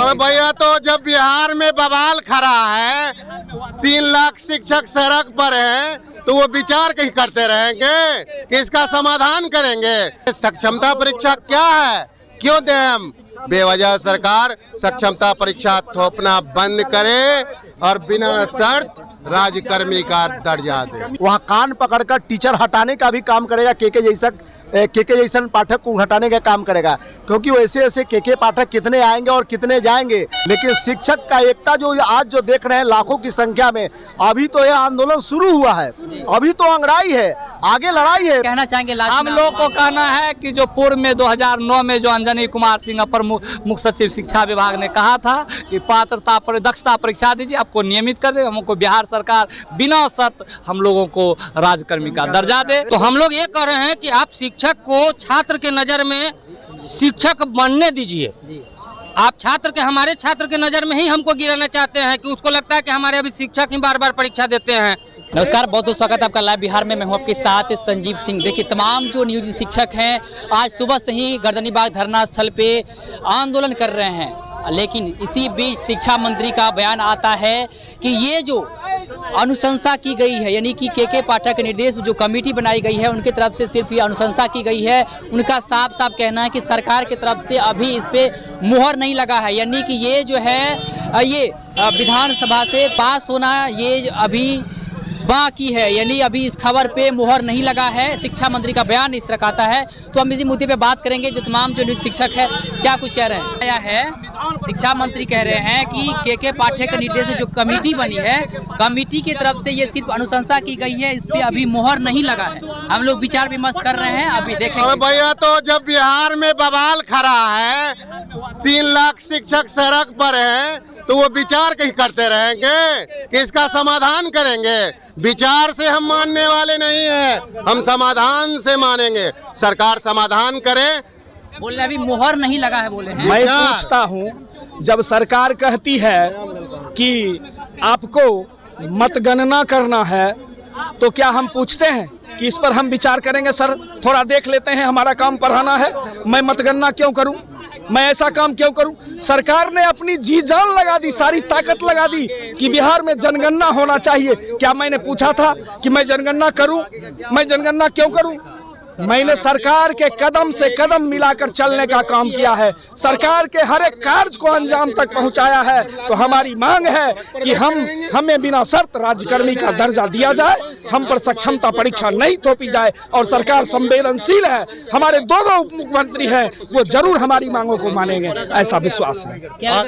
अरे भैया, तो जब बिहार में बवाल खड़ा है, 3 लाख शिक्षक सड़क पर हैं, तो वो विचार कहीं करते रहेंगे कि इसका समाधान करेंगे। सक्षमता परीक्षा क्या है, क्यों दें हम? बेवजह सरकार सक्षमता परीक्षा थोपना बंद करे और बिना शर्त राज्यकर्मी का दर्जा दे। वहाँ कान पकड़कर टीचर हटाने का भी काम करेगा, के जैसन पाठक को हटाने का काम करेगा, क्योंकि वैसे ऐसे के पाठक कितने आएंगे और कितने जाएंगे। लेकिन शिक्षक का एकता जो आज जो देख रहे हैं लाखों की संख्या में, अभी तो यह आंदोलन शुरू हुआ है, अभी तो अंगड़ाई है, आगे लड़ाई है। कहना चाहेंगे हम लोग को कहना है कि जो पूर्व में 2009 में जो अंजनी कुमार सिंह अपर मुख्य सचिव शिक्षा विभाग ने कहा था कि पात्रता पर दक्षता परीक्षा दीजिए, आपको नियमित कर दे, हमको बिहार सरकार बिना शर्त हम लोगों को राज्यकर्मी का दर्जा दे। तो हम लोग ये कह रहे हैं कि आप शिक्षक को छात्र के नज़र में शिक्षक बनने दीजिए। आप छात्र के, हमारे छात्र के नज़र में ही हमको गिराना चाहते हैं कि उसको लगता है कि हमारे अभी शिक्षक ही बार बार परीक्षा देते हैं। नमस्कार, बहुत बहुत स्वागत है आपका लाइव बिहार में। मैं हूं आपके साथ संजीव सिंह। देखिए, तमाम जो नियोजित शिक्षक हैं आज सुबह से ही गर्दनीबाग धरना स्थल पे आंदोलन कर रहे हैं, लेकिन इसी बीच शिक्षा मंत्री का बयान आता है कि ये जो अनुशंसा की गई है, यानी कि के पाठक के निर्देश में जो कमेटी बनाई गई है उनकी तरफ से सिर्फ ये अनुशंसा की गई है। उनका साफ साफ कहना है कि सरकार की तरफ से अभी इस पे मुहर नहीं लगा है, यानी कि ये जो है ये विधानसभा से पास होना ये अभी बाकी है, यानी अभी इस खबर पे मुहर नहीं लगा है। शिक्षा मंत्री का बयान इस तरह का आता है, तो हम इसी मुद्दे पे बात करेंगे। जो तमाम जो शिक्षक है क्या कुछ कह रहे हैं, क्या है शिक्षा मंत्री कह रहे हैं कि के पाठक के निर्देश में जो कमेटी बनी है, कमेटी की तरफ से ये सिर्फ अनुशंसा की गई है, इस पे अभी मुहर नहीं लगा है। हम लोग विचार विमर्श कर रहे हैं, अभी देखेंगे। भैया, तो जब बिहार में बवाल खड़ा है, 3 लाख शिक्षक सड़क पर हैं, तो वो विचार कहीं करते रहेंगे कि इसका समाधान करेंगे। विचार से हम मानने वाले नहीं हैं, हम समाधान से मानेंगे। सरकार समाधान करे। बोले अभी मुहर नहीं लगा है, बोले हैं। मैं पूछता हूँ, जब सरकार कहती है कि आपको मतगणना करना है, तो क्या हम पूछते हैं कि इस पर हम विचार करेंगे? सर थोड़ा देख लेते हैं, हमारा काम पढ़ाना है, मैं मतगणना क्यों करूं, मैं ऐसा काम क्यों करूं? सरकार ने अपनी जी जान लगा दी, सारी ताकत लगा दी कि बिहार में जनगणना होना चाहिए। क्या मैंने पूछा था कि मैं जनगणना करूं? मैं जनगणना क्यों करूं? मैंने सरकार के कदम से कदम मिलाकर चलने का काम किया है, सरकार के हर एक कार्य को अंजाम तक पहुंचाया है। तो हमारी मांग है कि हमें बिना शर्त राज्यकर्मी का दर्जा दिया जाए, हम पर सक्षमता परीक्षा नहीं थोपी जाए, और सरकार संवेदनशील है। हमारे दो मुख्यमंत्री हैं, वो जरूर हमारी मांगों को मानेंगे, ऐसा विश्वास है।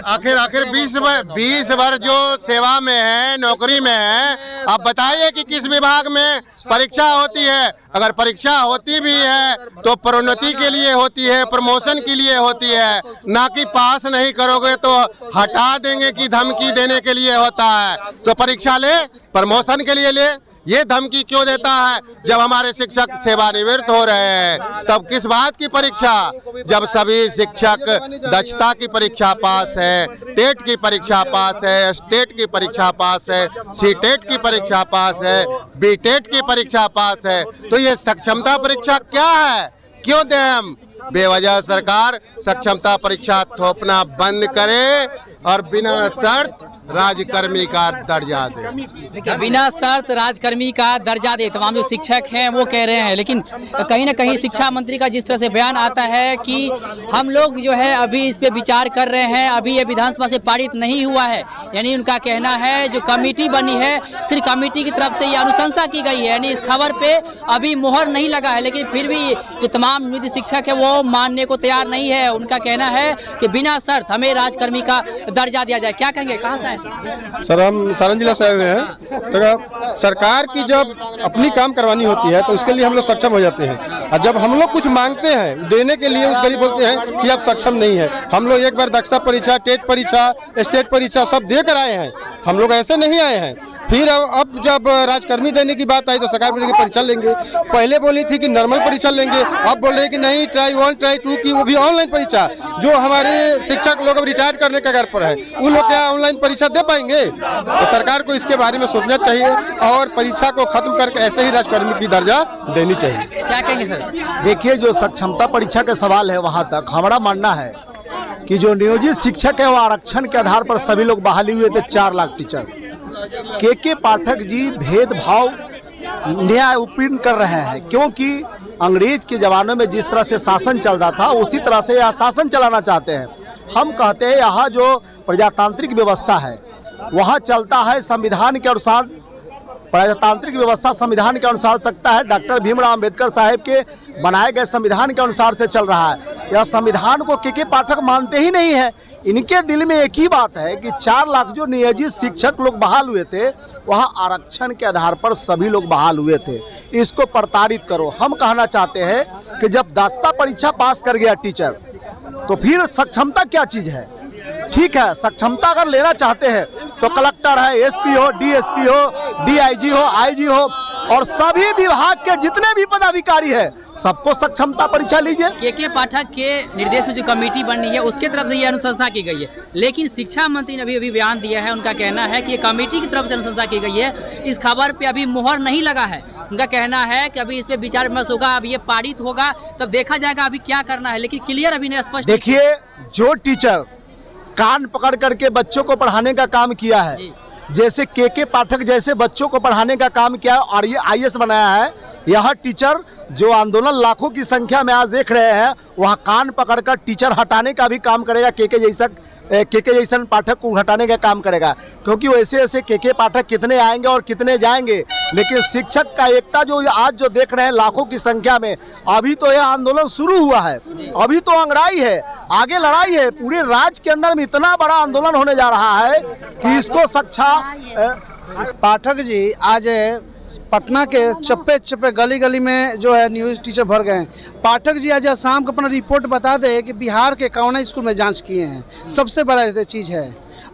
आखिर 20 वर्ष जो सेवा में है, नौकरी में है, आप बताइए कि किस विभाग में परीक्षा होती है? अगर परीक्षा होती भी है तो प्रोन्नति के लिए होती है, प्रमोशन के लिए होती है, ना कि पास नहीं करोगे तो हटा देंगे की धमकी देने के लिए होता है। तो परीक्षा ले, प्रमोशन के लिए ले, ये धमकी क्यों देता है? जब हमारे शिक्षक सेवानिवृत्त हो रहे हैं तब किस बात की परीक्षा? जब सभी शिक्षक दक्षता की परीक्षा पास है, टेट की परीक्षा पास है, स्टेट की परीक्षा पास है, सीटेट की परीक्षा पास है, बीटेट की परीक्षा पास है, तो ये सक्षमता परीक्षा क्या है, क्यों दें हम? बेवजह सरकार सक्षमता परीक्षा थोपना बंद करे और बिना शर्त राज्यकर्मी का दर्जा दे। देखिए, बिना शर्त राज्यकर्मी का दर्जा दे, तमाम जो शिक्षक हैं वो कह रहे हैं। लेकिन कहीं ना कहीं शिक्षा मंत्री का जिस तरह से बयान आता है कि हम लोग जो है अभी इस पे विचार कर रहे हैं, अभी ये विधानसभा से पारित नहीं हुआ है, यानी उनका कहना है जो कमेटी बनी है सिर्फ कमेटी की तरफ से ये अनुशंसा की गई है, यानी इस खबर पे अभी मुहर नहीं लगा है। लेकिन फिर भी जो तमाम नियोजित शिक्षक है वो मानने को तैयार नहीं है। उनका कहना है कि बिना शर्त हमें राज्यकर्मी का दर्जा दिया जाए। क्या कहेंगे, कहाँ से? सर हम सारण जिला से आए हुए हैं। तो सरकार की जब अपनी काम करवानी होती है तो उसके लिए हम लोग सक्षम हो जाते हैं, और जब हम लोग कुछ मांगते हैं देने के लिए उसके लिए बोलते हैं कि आप सक्षम नहीं है। हम लोग एक बार दक्षता परीक्षा, टेट परीक्षा, स्टेट परीक्षा सब दे कर आए हैं, हम लोग ऐसे नहीं आए हैं। फिर अब जब राज्यकर्मी देने की बात आई तो सरकार बोली कि परीक्षा लेंगे। पहले बोली थी कि नॉर्मल परीक्षा लेंगे, अब बोल रहे हैं कि नहीं, ट्राई 1 ट्राई 2 की, वो भी ऑनलाइन परीक्षा। जो हमारे शिक्षक लोग अब रिटायर करने के कगार पर है, उन लोग क्या ऑनलाइन परीक्षा दे पाएंगे? तो सरकार को इसके बारे में सोचना चाहिए और परीक्षा को खत्म करके ऐसे ही राज्यकर्मी की दर्जा देनी चाहिए। क्या कहेंगे सर? देखिए, जो सक्षमता परीक्षा का सवाल है वहाँ तक हमारा मानना है कि जो नियोजित शिक्षक है वो आरक्षण के आधार पर सभी लोग बहाली हुए थे 4 लाख टीचर। के पाठक जी भेदभाव न्याय उत्पन्न कर रहे हैं, क्योंकि अंग्रेज के ज़माने में जिस तरह से शासन चल रहा था उसी तरह से यह शासन चलाना चाहते हैं। हम कहते हैं यहाँ जो प्रजातांत्रिक व्यवस्था है वह चलता है संविधान के अनुसार। प्रजातांत्रिक व्यवस्था संविधान के अनुसार सकता है, डॉक्टर भीमराव अंबेडकर साहब के बनाए गए संविधान के अनुसार से चल रहा है। यह संविधान को के पाठक मानते ही नहीं है। इनके दिल में एक ही बात है कि 4 लाख जो नियोजित शिक्षक लोग बहाल हुए थे वह आरक्षण के आधार पर सभी लोग बहाल हुए थे। इसको प्रताड़ित करो। हम कहना चाहते हैं कि जब दास्ता परीक्षा पास कर गया टीचर तो फिर सक्षमता क्या चीज़ है? ठीक है, सक्षमता अगर लेना चाहते हैं तो कलेक्टर है, एसपी हो, डीएसपी हो, डीआईजी हो, आईजी हो और सभी विभाग के जितने भी पदाधिकारी है सबको सक्षमता परीक्षा लीजिए। के पाठक के निर्देश में जो कमेटी बनी है उसके तरफ से ये अनुशंसा की गई है, लेकिन शिक्षा मंत्री ने अभी बयान दिया है। उनका कहना है कि ये कमेटी की तरफ से अनुशंसा की गई है, इस खबर पे अभी मुहर नहीं लगा है। उनका कहना है कि अभी इस पे विचार विमर्श होगा, अभी ये पारित होगा तब देखा जाएगा अभी क्या करना है, लेकिन क्लियर अभी नहीं स्पष्ट। देखिए, जो टीचर कान पकड़ करके बच्चों को पढ़ाने का काम किया है, जैसे के पाठक जैसे बच्चों को पढ़ाने का काम किया और ये आईएएस बनाया है, यह टीचर जो आंदोलन लाखों की संख्या में आज देख रहे हैं वह कान पकड़कर टीचर हटाने का भी काम करेगा। के जैसन पाठक को हटाने का काम करेगा, क्योंकि वैसे ऐसे के पाठक कितने आएंगे और कितने जाएंगे, लेकिन शिक्षक का एकता जो आज जो देख रहे हैं लाखों की संख्या में, अभी तो यह आंदोलन शुरू हुआ है, अभी तो अंगड़ाई है, आगे लड़ाई है। पूरे राज्य के अंदर में इतना बड़ा आंदोलन होने जा रहा है कि इसको सक्षा पाठक जी आज पटना के चप्पे चप्पे गली गली में जो है न्यूज़ टीचर भर गए हैं। पाठक जी आज शाम को अपना रिपोर्ट बता दे कि बिहार के कौन स्कूल में जांच किए हैं, सबसे बड़ा चीज़ है,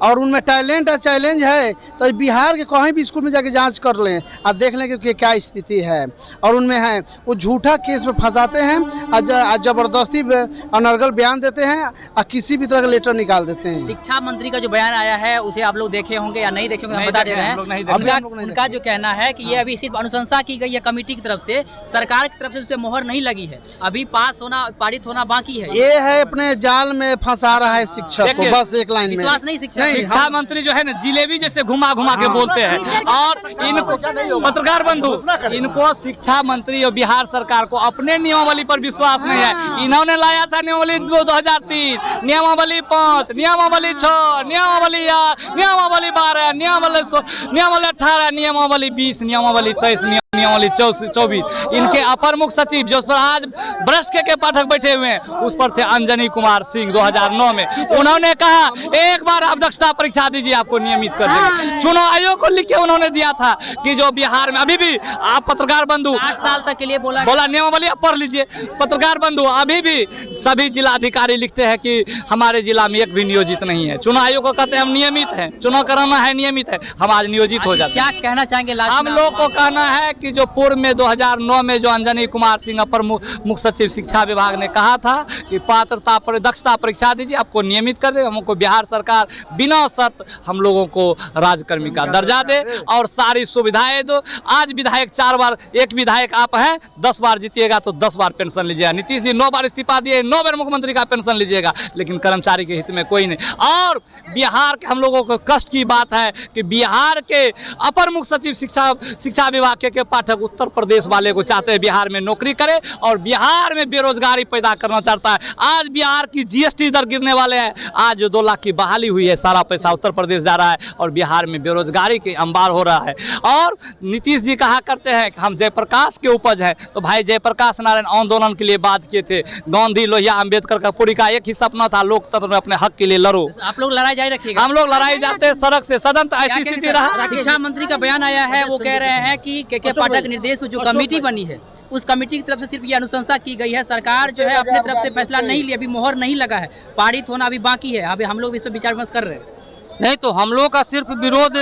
और उनमें टैलेंट है, चैलेंज है, तो बिहार के कहीं भी स्कूल में जाके जांच कर लें और देख लें कि क्या स्थिति है। और उनमें है वो झूठा केस में फंसाते हैं और ज़बरदस्ती अनर्गल बयान देते हैं और किसी भी तरह का लेटर निकाल देते हैं। शिक्षा मंत्री का जो बयान आया है उसे आप लोग देखे होंगे या नहीं देखे होंगे, हम बता दे रहे हैं। उनका जो कहना है कि ये अभी सिर्फ अनुशंसा की गई है कमेटी की तरफ से, सरकार की तरफ से उसे मोहर नहीं लगी है, अभी पास होना, पारित होना बाकी है। ये है अपने जाल में फंसा रहा है शिक्षक को, बस एक लाइन में। विश्वास नहीं शिक्षा शिक्षा मंत्री जो है ना जिलेबी जैसे घुमा घुमा के बोलते हैं, और इनको पत्रकार बंधु, इनको शिक्षा मंत्री और बिहार सरकार को अपने नियमावली पर विश्वास नहीं है। इन्होंने लाया था नियमावली 2003, नियमावली 5, नियमावली 6, नियमावली 8, नियमावली 12, नियमावली 18, नियमावली 20, नियमावली 23, नियमावली 24। इनके अपर मुख्य सचिव जो पर आज भ्रष्ट के पाठक बैठे हुए हैं उस पर थे अंजनी कुमार सिंह 2009 में। उन्होंने कहा एक बार आप दक्षता परीक्षा दीजिए, आपको नियमित कर देंगे। चुनाव आयोग को लिख के उन्होंने दिया था कि जो बिहार में अभी भी आप पत्रकार बंधु 8 साल तक के लिए बोला नियमावली पढ़ लीजिए। पत्रकार बंधु अभी भी सभी जिला अधिकारी लिखते हैं कि हमारे जिला में एक भी नियोजित नहीं है। चुनाव आयोग को कहते हैं हम नियमित हैं, चुनाव कराना है नियमित है, हम आज नियोजित हो जाते हैं। क्या कहना चाहेंगे? हम लोग को कहना है कि जो पूर्व में 2009 में जो अंजनी कुमार सिंह अपर मुख्य सचिव शिक्षा विभाग ने कहा था कि पात्रता पर दक्षता परीक्षा दीजिए, आपको नियमित कर दे, हमको बिहार सरकार बिना शर्त हम लोगों को राज्यकर्मी का दर्जा दे और सारी सुविधाएं दो। आज विधायक 4 बार, एक विधायक आप हैं 10 बार जीतिएगा तो 10 बार पेंशन लीजिएगा। नीतीश जी 9 बार इस्तीफा दिए, 9 बार मुख्यमंत्री का पेंशन लीजिएगा, लेकिन कर्मचारी के हित में कोई नहीं। और बिहार के हम लोगों को कष्ट की बात है कि बिहार के अपर मुख्य सचिव शिक्षा विभाग के पाठक उत्तर प्रदेश वाले को चाहते हैं बिहार में नौकरी करे और बिहार में बेरोजगारी पैदा करना चाहता है। आज बिहार की जीएसटी दर गिरने वाले हैं, आज जो 2 लाख की बहाली हुई है सारा पैसा उत्तर प्रदेश जा रहा है और बिहार में बेरोजगारी के अंबार हो रहा है। और नीतीश जी कहा करते हैं कि हम जयप्रकाश के उपज है, तो भाई जयप्रकाश नारायण आंदोलन के लिए बात किए थे, गांधी लोहिया अम्बेडकर का पूरी का एक ही सपना था लोकतंत्र में अपने हक के लिए लड़ो। आप लोग लड़ाई जारी रखिएगा। हम लोग लड़ाई जाते हैं सड़क से सदन, तो ऐसी स्थिति रहा। शिक्षा मंत्री का बयान आया है, वो कह रहे हैं कि के पाठक निर्देश में जो कमेटी बनी है उस कमेटी की तरफ से सिर्फ ये अनुशंसा की गई है, सरकार जो है अपने तरफ से फैसला नहीं लिया, अभी मोहर नहीं लगा है, पारित होना अभी बाकी है। अभी हम लोग इस पर विचार विमर्श कर रहे हैं। नहीं तो हम लोग का सिर्फ विरोध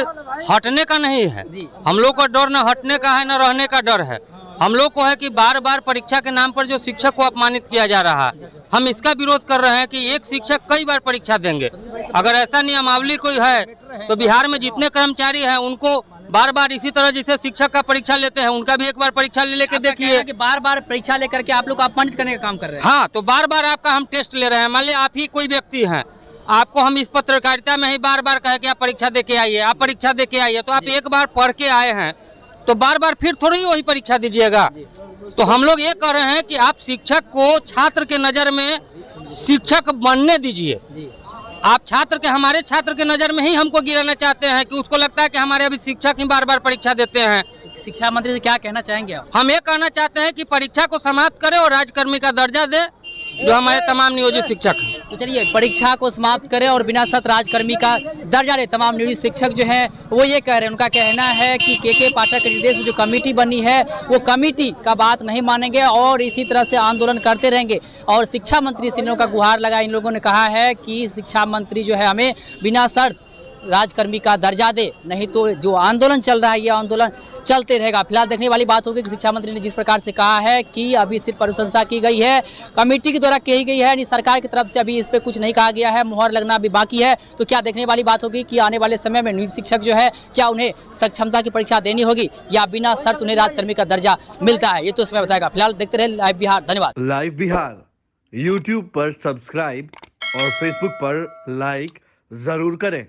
हटने का नहीं है, हम लोग का डर न हटने का है न रहने का डर है। हम लोग को है कि बार बार परीक्षा के नाम पर जो शिक्षक को अपमानित किया जा रहा है, हम इसका विरोध कर रहे हैं कि एक शिक्षक कई बार परीक्षा देंगे। अगर ऐसा नियमावली कोई है तो बिहार में जितने कर्मचारी हैं उनको बार बार इसी तरह जैसे शिक्षक का परीक्षा लेते हैं उनका भी एक बार परीक्षा ले लेके देखिए कि बार बार परीक्षा लेकर के आप लोग को अपमानित करने का काम कर रहे हैं। हाँ, तो बार बार आपका हम टेस्ट ले रहे हैं। मान लीजिए आप ही कोई व्यक्ति हैं, आपको हम इस पत्रकारिता में ही बार बार कहे कि आप परीक्षा दे के आइए, आप परीक्षा दे के आइए, तो आप एक बार पढ़ के आए हैं तो बार बार फिर थोड़ी ही वही परीक्षा दीजिएगा। तो हम लोग ये कह रहे हैं कि आप शिक्षक को छात्र के नज़र में शिक्षक बनने दीजिए। आप छात्र के, हमारे छात्र के नज़र में ही हमको गिराना चाहते हैं कि उसको लगता है कि हमारे अभी शिक्षक ही बार बार परीक्षा देते हैं। शिक्षा मंत्री से क्या कहना चाहेंगे आप? हम ये कहना चाहते हैं कि परीक्षा को समाप्त करें और राजकर्मी का दर्जा दे जो हमारे तमाम नियोजित शिक्षक हैं। तो चलिए, परीक्षा को समाप्त करें और बिना शर्त राजकर्मी का दर्जा दे। तमाम नियोजित शिक्षक जो हैं वो ये कह रहे हैं, उनका कहना है कि के पाठक के निर्देश में जो कमेटी बनी है वो कमेटी का बात नहीं मानेंगे और इसी तरह से आंदोलन करते रहेंगे। और शिक्षा मंत्री से इन लोगों का गुहार लगा, इन लोगों ने कहा है कि शिक्षा मंत्री जो है हमें बिना शर्त राजकर्मी का दर्जा दे, नहीं तो जो आंदोलन चल रहा है ये आंदोलन चलते रहेगा। फिलहाल देखने वाली बात होगी कि शिक्षा मंत्री ने जिस प्रकार से कहा है कि अभी सिर्फ अनुशंसा की गई है, कमेटी के द्वारा की गई है, यानी सरकार की तरफ से अभी इस पर कुछ नहीं कहा गया है, मुहर लगना अभी बाकी है। तो क्या देखने वाली बात होगी कि आने वाले समय में नियोजित शिक्षक जो है क्या उन्हें सक्षमता की परीक्षा देनी होगी या बिना शर्त उन्हें राजकर्मी का दर्जा मिलता है, ये तो समय बताएगा। फिलहाल देखते रहे लाइव बिहार। धन्यवाद। लाइव बिहार यूट्यूब पर सब्सक्राइब और फेसबुक पर लाइक जरूर करें।